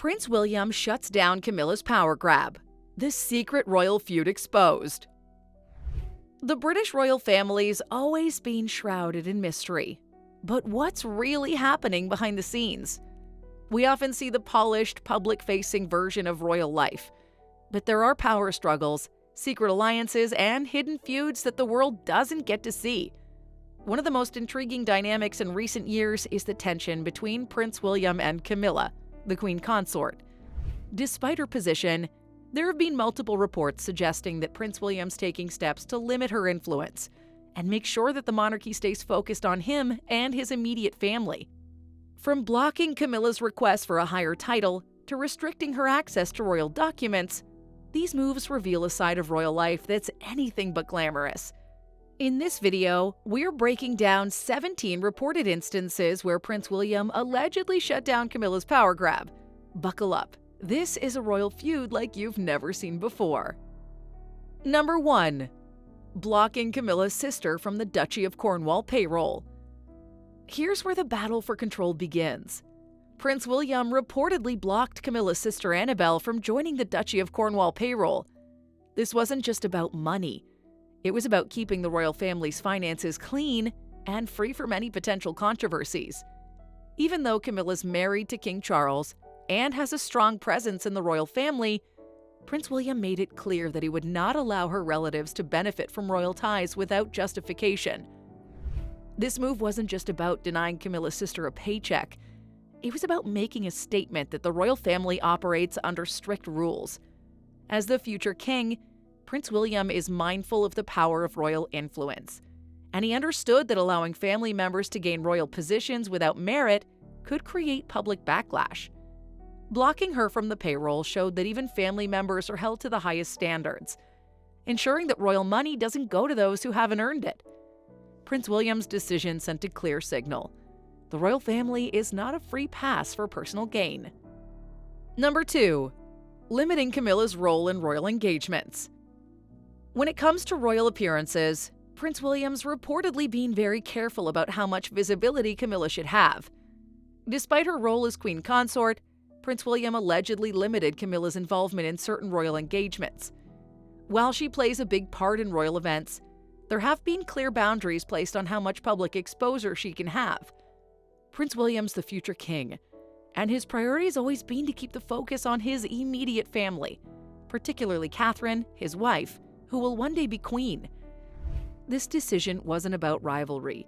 Prince William shuts down Camilla's power grab. The secret royal feud exposed. The British royal family's always been shrouded in mystery. But what's really happening behind the scenes? We often see the polished, public-facing version of royal life. But there are power struggles, secret alliances, and hidden feuds that the world doesn't get to see. One of the most intriguing dynamics in recent years is the tension between Prince William and Camilla, the Queen Consort. Despite her position, there have been multiple reports suggesting that Prince William's taking steps to limit her influence and make sure that the monarchy stays focused on him and his immediate family. From blocking Camilla's request for a higher title to restricting her access to royal documents, these moves reveal a side of royal life that's anything but glamorous. In this video, we're breaking down 17 reported instances where Prince William allegedly shut down Camilla's power grab. Buckle up. This is a royal feud like you've never seen before. Number 1. Blocking Camilla's sister from the Duchy of Cornwall payroll. Here's where the battle for control begins. Prince William reportedly blocked Camilla's sister Annabel from joining the Duchy of Cornwall payroll. This wasn't just about money. It was about keeping the royal family's finances clean and free from any potential controversies. Even though Camilla's married to King Charles and has a strong presence in the royal family, Prince William made it clear that he would not allow her relatives to benefit from royal ties without justification. This move wasn't just about denying Camilla's sister a paycheck. It was about making a statement that the royal family operates under strict rules. As the future king, Prince William is mindful of the power of royal influence, and he understood that allowing family members to gain royal positions without merit could create public backlash. Blocking her from the payroll showed that even family members are held to the highest standards, ensuring that royal money doesn't go to those who haven't earned it. Prince William's decision sent a clear signal. The royal family is not a free pass for personal gain. Number 2. Limiting Camilla's role in royal engagements. When it comes to royal appearances, Prince William's reportedly been very careful about how much visibility Camilla should have. Despite her role as Queen Consort, Prince William allegedly limited Camilla's involvement in certain royal engagements. While she plays a big part in royal events, there have been clear boundaries placed on how much public exposure she can have. Prince William's the future king, and his priority has always been to keep the focus on his immediate family, particularly Catherine, his wife, who will one day be queen. This decision wasn't about rivalry.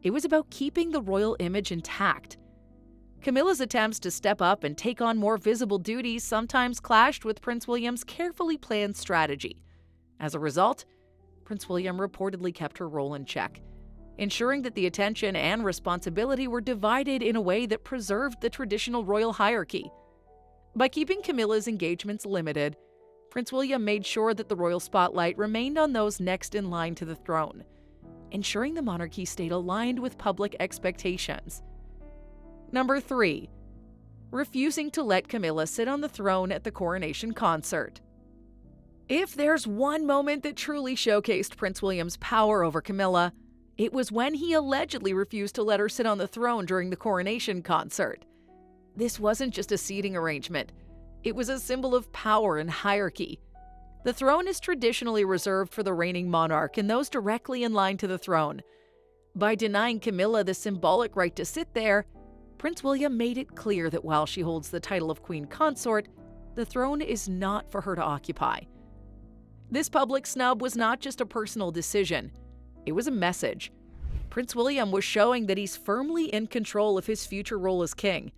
It was about keeping the royal image intact. Camilla's attempts to step up and take on more visible duties sometimes clashed with Prince William's carefully planned strategy. As a result, Prince William reportedly kept her role in check, ensuring that the attention and responsibility were divided in a way that preserved the traditional royal hierarchy. By keeping Camilla's engagements limited, Prince William made sure that the royal spotlight remained on those next in line to the throne, ensuring the monarchy stayed aligned with public expectations. Number 3. Refusing to let Camilla sit on the throne at the coronation concert. If there's one moment that truly showcased Prince William's power over Camilla, it was when he allegedly refused to let her sit on the throne during the coronation concert. This wasn't just a seating arrangement. It was a symbol of power and hierarchy. The throne is traditionally reserved for the reigning monarch and those directly in line to the throne. By denying Camilla the symbolic right to sit there, Prince William made it clear that while she holds the title of Queen Consort, the throne is not for her to occupy. This public snub was not just a personal decision. It was a message. Prince William was showing that he's firmly in control of his future role as king.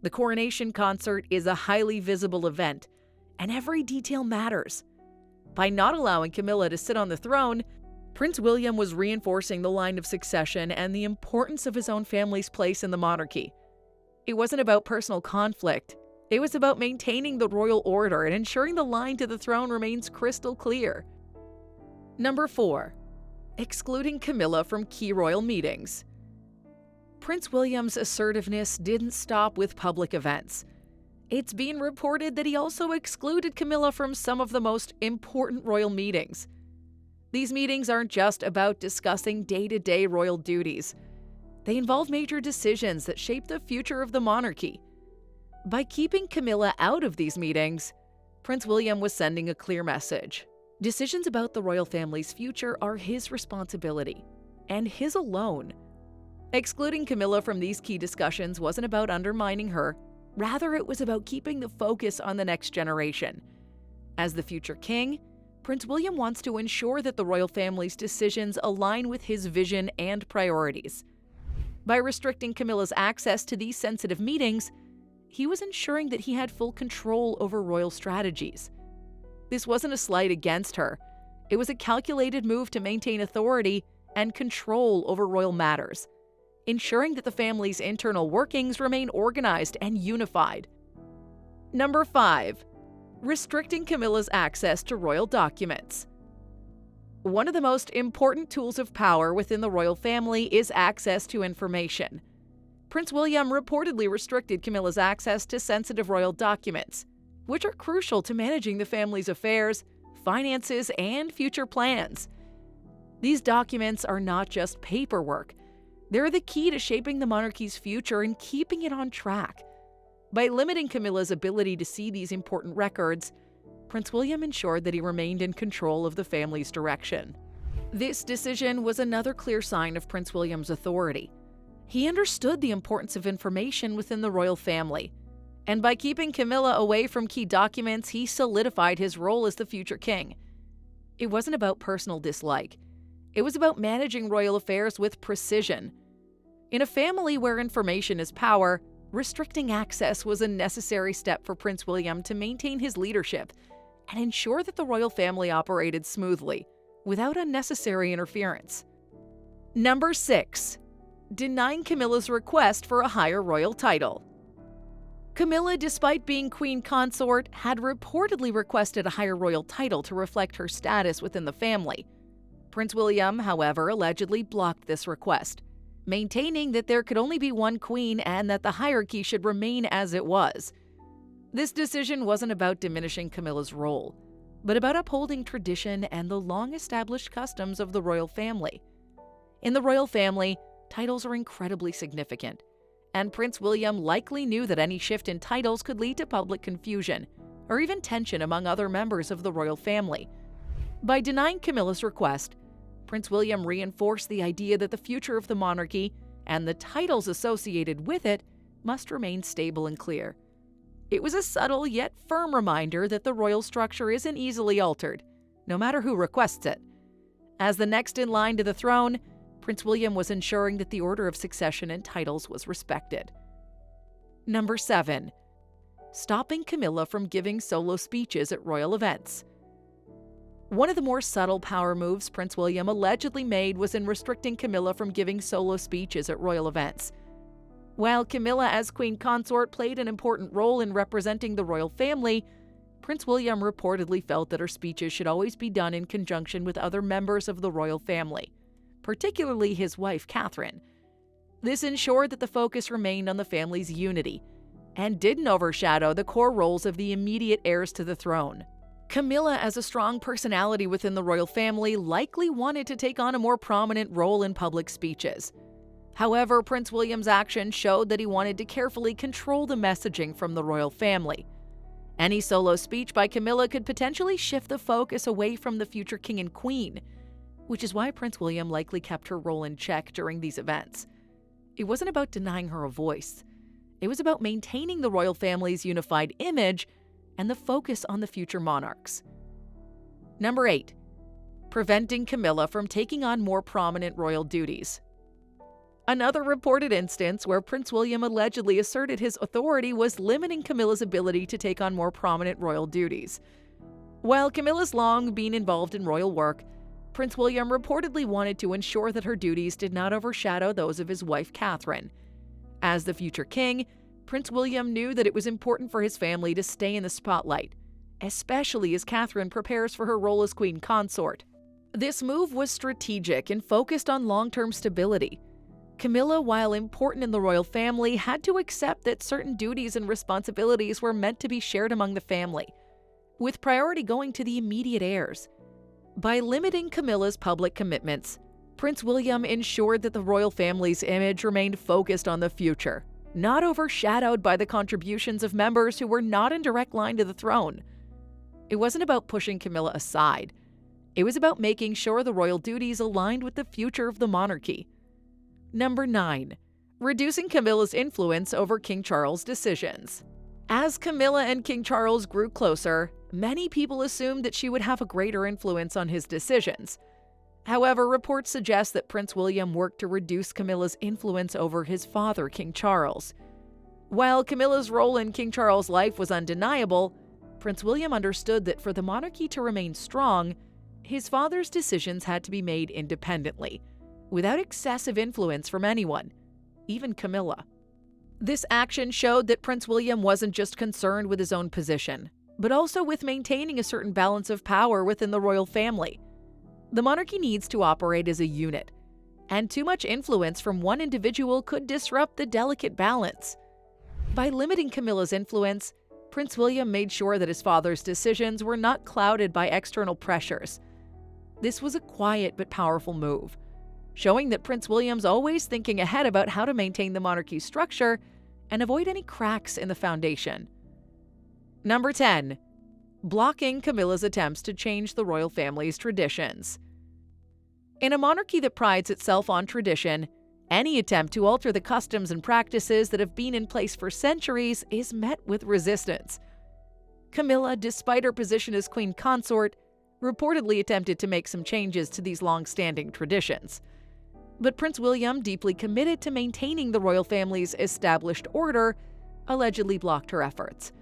The coronation concert is a highly visible event, and every detail matters. By not allowing Camilla to sit on the throne, Prince William was reinforcing the line of succession and the importance of his own family's place in the monarchy. It wasn't about personal conflict. It was about maintaining the royal order and ensuring the line to the throne remains crystal clear. Number 4. Excluding Camilla from key royal meetings. Prince William's assertiveness didn't stop with public events. It's been reported that he also excluded Camilla from some of the most important royal meetings. These meetings aren't just about discussing day-to-day royal duties. They involve major decisions that shape the future of the monarchy. By keeping Camilla out of these meetings, Prince William was sending a clear message. Decisions about the royal family's future are his responsibility, and his alone. Excluding Camilla from these key discussions wasn't about undermining her. Rather, it was about keeping the focus on the next generation. As the future king, Prince William wants to ensure that the royal family's decisions align with his vision and priorities. By restricting Camilla's access to these sensitive meetings, he was ensuring that he had full control over royal strategies. This wasn't a slight against her. It was a calculated move to maintain authority and control over royal matters, ensuring that the family's internal workings remain organized and unified. Number 5. Restricting Camilla's access to royal documents. One of the most important tools of power within the royal family is access to information. Prince William reportedly restricted Camilla's access to sensitive royal documents, which are crucial to managing the family's affairs, finances, and future plans. These documents are not just paperwork. They're the key to shaping the monarchy's future and keeping it on track. By limiting Camilla's ability to see these important records, Prince William ensured that he remained in control of the family's direction. This decision was another clear sign of Prince William's authority. He understood the importance of information within the royal family, and by keeping Camilla away from key documents, he solidified his role as the future king. It wasn't about personal dislike. It was about managing royal affairs with precision. In a family where information is power, restricting access was a necessary step for Prince William to maintain his leadership and ensure that the royal family operated smoothly, without unnecessary interference. Number 6. Denying Camilla's request for a higher royal title. Camilla, despite being queen consort, had reportedly requested a higher royal title to reflect her status within the family. Prince William, however, allegedly blocked this request, maintaining that there could only be one queen and that the hierarchy should remain as it was. This decision wasn't about diminishing Camilla's role, but about upholding tradition and the long-established customs of the royal family. In the royal family, titles are incredibly significant, and Prince William likely knew that any shift in titles could lead to public confusion or even tension among other members of the royal family. By denying Camilla's request, Prince William reinforced the idea that the future of the monarchy and the titles associated with it must remain stable and clear. It was a subtle yet firm reminder that the royal structure isn't easily altered, no matter who requests it. As the next in line to the throne, Prince William was ensuring that the order of succession and titles was respected. Number 7. Stopping Camilla from giving solo speeches at royal events. One of the more subtle power moves Prince William allegedly made was in restricting Camilla from giving solo speeches at royal events. While Camilla as queen consort played an important role in representing the royal family, Prince William reportedly felt that her speeches should always be done in conjunction with other members of the royal family, particularly his wife, Catherine. This ensured that the focus remained on the family's unity and didn't overshadow the core roles of the immediate heirs to the throne. Camilla, as a strong personality within the royal family, likely wanted to take on a more prominent role in public speeches. However, Prince William's actions showed that he wanted to carefully control the messaging from the royal family. Any solo speech by Camilla could potentially shift the focus away from the future king and queen, which is why Prince William likely kept her role in check during these events. It wasn't about denying her a voice. It was about maintaining the royal family's unified image and the focus on the future monarchs. Number 8. Preventing Camilla from taking on more prominent royal duties. Another reported instance where Prince William allegedly asserted his authority was limiting Camilla's ability to take on more prominent royal duties. While Camilla's long been involved in royal work, Prince William reportedly wanted to ensure that her duties did not overshadow those of his wife, Catherine. As the future king, Prince William knew that it was important for his family to stay in the spotlight, especially as Catherine prepares for her role as queen consort. This move was strategic and focused on long-term stability. Camilla, while important in the royal family, had to accept that certain duties and responsibilities were meant to be shared among the family, with priority going to the immediate heirs. By limiting Camilla's public commitments, Prince William ensured that the royal family's image remained focused on the future, not overshadowed by the contributions of members who were not in direct line to the throne. It wasn't about pushing Camilla aside. It was about making sure the royal duties aligned with the future of the monarchy. Number 9. Reducing Camilla's influence over King Charles' decisions. As Camilla and King Charles grew closer, many people assumed that she would have a greater influence on his decisions. However, reports suggest that Prince William worked to reduce Camilla's influence over his father, King Charles. While Camilla's role in King Charles' life was undeniable, Prince William understood that for the monarchy to remain strong, his father's decisions had to be made independently, without excessive influence from anyone, even Camilla. This action showed that Prince William wasn't just concerned with his own position, but also with maintaining a certain balance of power within the royal family. The monarchy needs to operate as a unit, and too much influence from one individual could disrupt the delicate balance. By limiting Camilla's influence, Prince William made sure that his father's decisions were not clouded by external pressures. This was a quiet but powerful move, showing that Prince William's always thinking ahead about how to maintain the monarchy's structure and avoid any cracks in the foundation. Number 10. Blocking Camilla's attempts to change the royal family's traditions. In a monarchy that prides itself on tradition, any attempt to alter the customs and practices that have been in place for centuries is met with resistance. Camilla, despite her position as queen consort, reportedly attempted to make some changes to these long-standing traditions. But Prince William, deeply committed to maintaining the royal family's established order, allegedly blocked her efforts.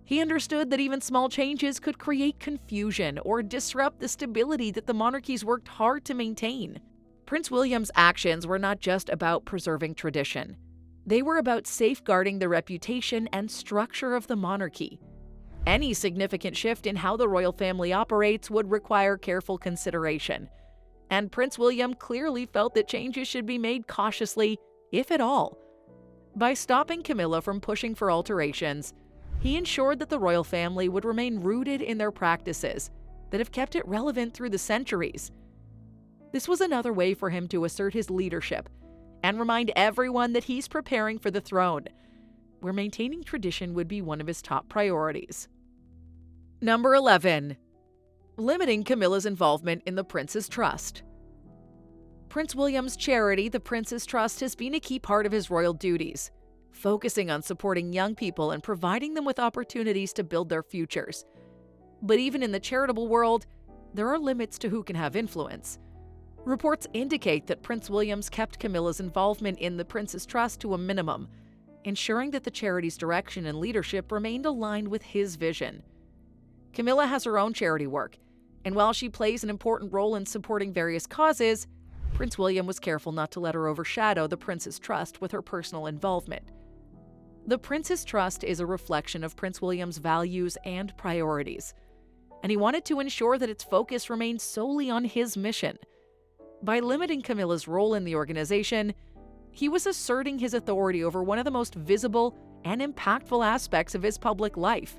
He understood that even small changes could create confusion or disrupt the stability that the monarchies worked hard to maintain. Prince William's actions were not just about preserving tradition. They were about safeguarding the reputation and structure of the monarchy. Any significant shift in how the royal family operates would require careful consideration, and Prince William clearly felt that changes should be made cautiously, if at all. By stopping Camilla from pushing for alterations, he ensured that the royal family would remain rooted in their practices that have kept it relevant through the centuries. This was another way for him to assert his leadership and remind everyone that he's preparing for the throne, where maintaining tradition would be one of his top priorities. Number 11. Limiting Camilla's involvement in the Prince's Trust. Prince William's charity, the Prince's Trust, has been a key part of his royal duties, focusing on supporting young people and providing them with opportunities to build their futures. But even in the charitable world, there are limits to who can have influence. Reports indicate that Prince William's kept Camilla's involvement in the Prince's Trust to a minimum, ensuring that the charity's direction and leadership remained aligned with his vision. Camilla has her own charity work, and while she plays an important role in supporting various causes, Prince William was careful not to let her overshadow the Prince's Trust with her personal involvement. The Prince's Trust is a reflection of Prince William's values and priorities, and he wanted to ensure that its focus remained solely on his mission. By limiting Camilla's role in the organization, he was asserting his authority over one of the most visible and impactful aspects of his public life.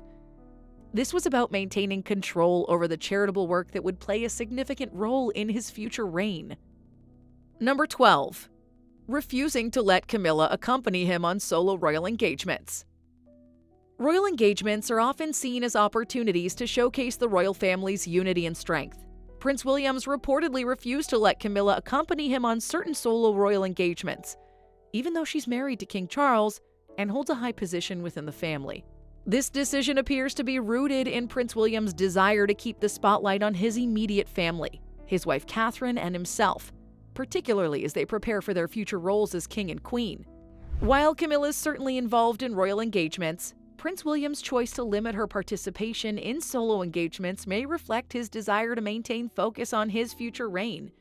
This was about maintaining control over the charitable work that would play a significant role in his future reign. Number 12. Refusing to let Camilla accompany him on solo royal engagements. Royal engagements are often seen as opportunities to showcase the royal family's unity and strength. Prince William's reportedly refused to let Camilla accompany him on certain solo royal engagements, even though she's married to King Charles and holds a high position within the family. This decision appears to be rooted in Prince William's desire to keep the spotlight on his immediate family, his wife Catherine and himself, particularly as they prepare for their future roles as king and queen. While Camilla is certainly involved in royal engagements, Prince William's choice to limit her participation in solo engagements may reflect his desire to maintain focus on his future reign.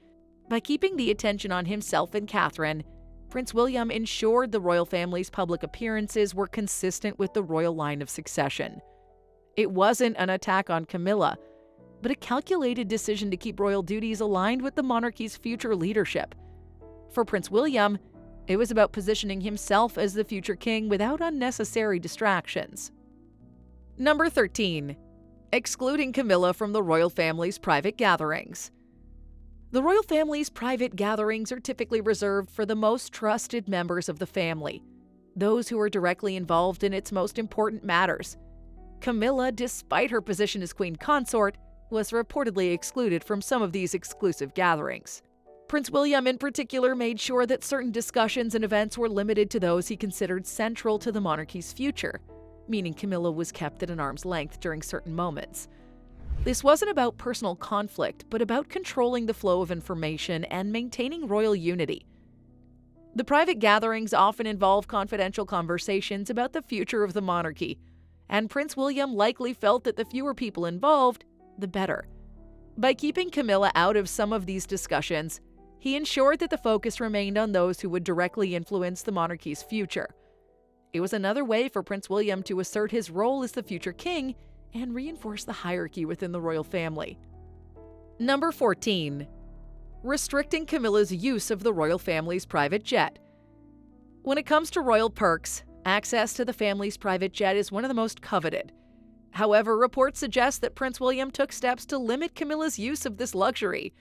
By keeping the attention on himself and Catherine, Prince William ensured the royal family's public appearances were consistent with the royal line of succession. It wasn't an attack on Camilla, but a calculated decision to keep royal duties aligned with the monarchy's future leadership. For Prince William, it was about positioning himself as the future king without unnecessary distractions. Number 13. Excluding Camilla from the royal family's private gatherings. The royal family's private gatherings are typically reserved for the most trusted members of the family. those who were directly involved in its most important matters. Camilla, despite her position as queen consort, was reportedly excluded from some of these exclusive gatherings. Prince William in particular made sure that certain discussions and events were limited to those he considered central to the monarchy's future, meaning Camilla was kept at an arm's length during certain moments. This wasn't about personal conflict, but about controlling the flow of information and maintaining royal unity. The private gatherings often involve confidential conversations about the future of the monarchy, and Prince William likely felt that the fewer people involved, the better. By keeping Camilla out of some of these discussions, he ensured that the focus remained on those who would directly influence the monarchy's future. It was another way for Prince William to assert his role as the future king and reinforce the hierarchy within the royal family. Number 14. Restricting Camilla's use of the royal family's private jet. When it comes to royal perks, access to the family's private jet is one of the most coveted. However, reports suggest that Prince William took steps to limit Camilla's use of this luxury.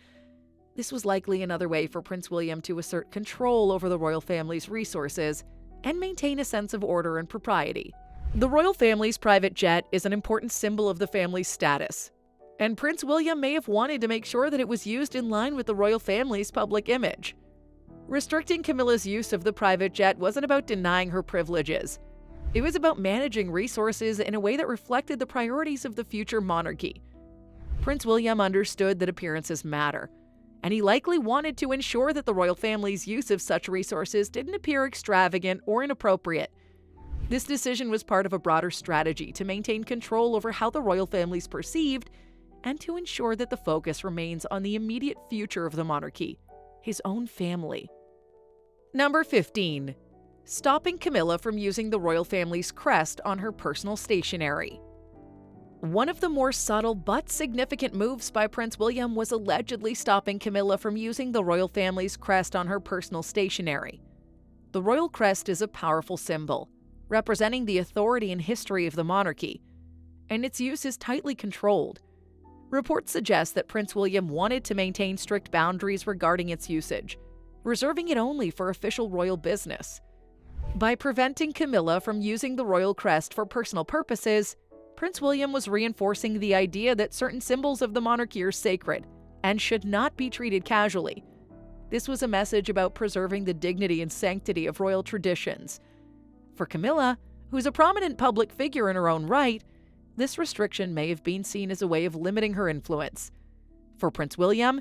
This was likely another way for Prince William to assert control over the royal family's resources and maintain a sense of order and propriety. The royal family's private jet is an important symbol of the family's status, and Prince William may have wanted to make sure that it was used in line with the royal family's public image. Restricting Camilla's use of the private jet wasn't about denying her privileges. It was about managing resources in a way that reflected the priorities of the future monarchy. Prince William understood that appearances matter, and he likely wanted to ensure that the royal family's use of such resources didn't appear extravagant or inappropriate. This decision was part of a broader strategy to maintain control over how the royal family's perceived and to ensure that the focus remains on the immediate future of the monarchy, his own family. Number 15. Stopping Camilla from using the royal family's crest on her personal stationery. One of the more subtle but significant moves by Prince William was allegedly stopping Camilla from using the royal family's crest on her personal stationery. The royal crest is a powerful symbol, representing the authority and history of the monarchy, and its use is tightly controlled. Reports suggest that Prince William wanted to maintain strict boundaries regarding its usage, reserving it only for official royal business. By preventing Camilla from using the royal crest for personal purposes, Prince William was reinforcing the idea that certain symbols of the monarchy are sacred and should not be treated casually. This was a message about preserving the dignity and sanctity of royal traditions. For Camilla, who's a prominent public figure in her own right, this restriction may have been seen as a way of limiting her influence. For Prince William,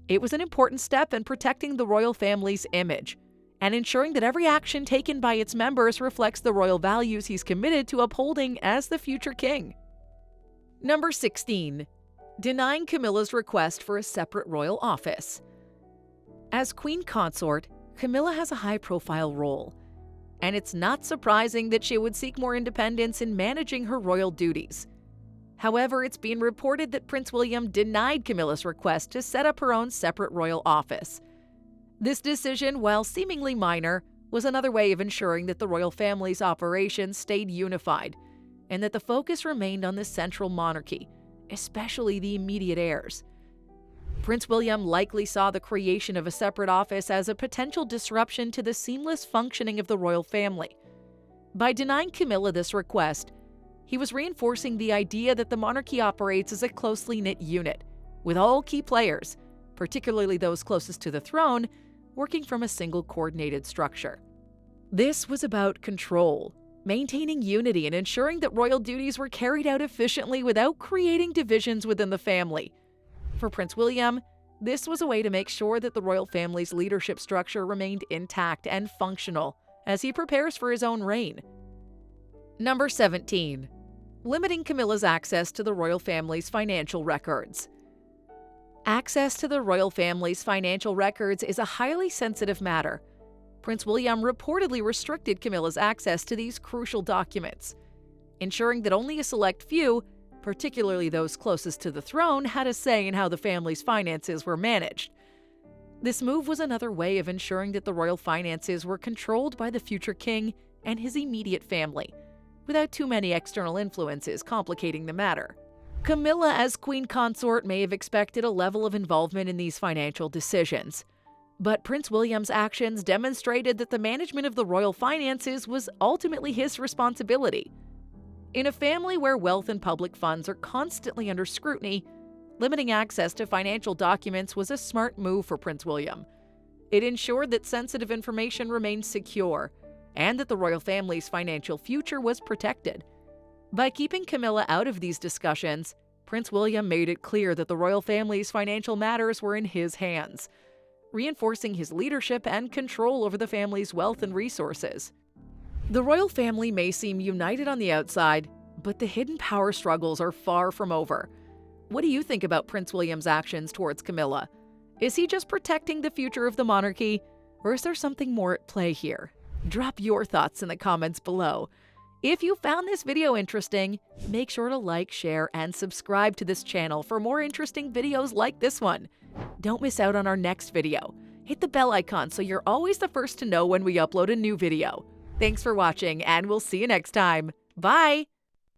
it was an important step in protecting the royal family's image and ensuring that every action taken by its members reflects the royal values he's committed to upholding as the future king. Number 16. Denying Camilla's request for a separate royal office. As queen consort, Camilla has a high-profile role, and it's not surprising that she would seek more independence in managing her royal duties. However, it's been reported that Prince William denied Camilla's request to set up her own separate royal office. This decision, while seemingly minor, was another way of ensuring that the royal family's operations stayed unified and that the focus remained on the central monarchy, especially the immediate heirs. Prince William likely saw the creation of a separate office as a potential disruption to the seamless functioning of the royal family. By denying Camilla this request, he was reinforcing the idea that the monarchy operates as a closely knit unit, with all key players, particularly those closest to the throne, working from a single coordinated structure. This was about control, maintaining unity and ensuring that royal duties were carried out efficiently without creating divisions within the family. For Prince William, this was a way to make sure that the royal family's leadership structure remained intact and functional as he prepares for his own reign. Number 17. Limiting Camilla's access to the royal family's financial records. Access to the royal family's financial records is a highly sensitive matter. Prince William reportedly restricted Camilla's access to these crucial documents, ensuring that only a select few, particularly those closest to the throne, had a say in how the family's finances were managed. This move was another way of ensuring that the royal finances were controlled by the future king and his immediate family, without too many external influences complicating the matter. Camilla, as queen consort, may have expected a level of involvement in these financial decisions. But Prince William's actions demonstrated that the management of the royal finances was ultimately his responsibility. In a family where wealth and public funds are constantly under scrutiny, limiting access to financial documents was a smart move for Prince William. It ensured that sensitive information remained secure and that the royal family's financial future was protected. By keeping Camilla out of these discussions, Prince William made it clear that the royal family's financial matters were in his hands, reinforcing his leadership and control over the family's wealth and resources. The royal family may seem united on the outside, but the hidden power struggles are far from over. What do you think about Prince William's actions towards Camilla? Is he just protecting the future of the monarchy, or is there something more at play here? Drop your thoughts in the comments below. If you found this video interesting, make sure to like, share, and subscribe to this channel for more interesting videos like this one. Don't miss out on our next video. Hit the bell icon so you're always the first to know when we upload a new video. Thanks for watching, and we'll see you next time. Bye!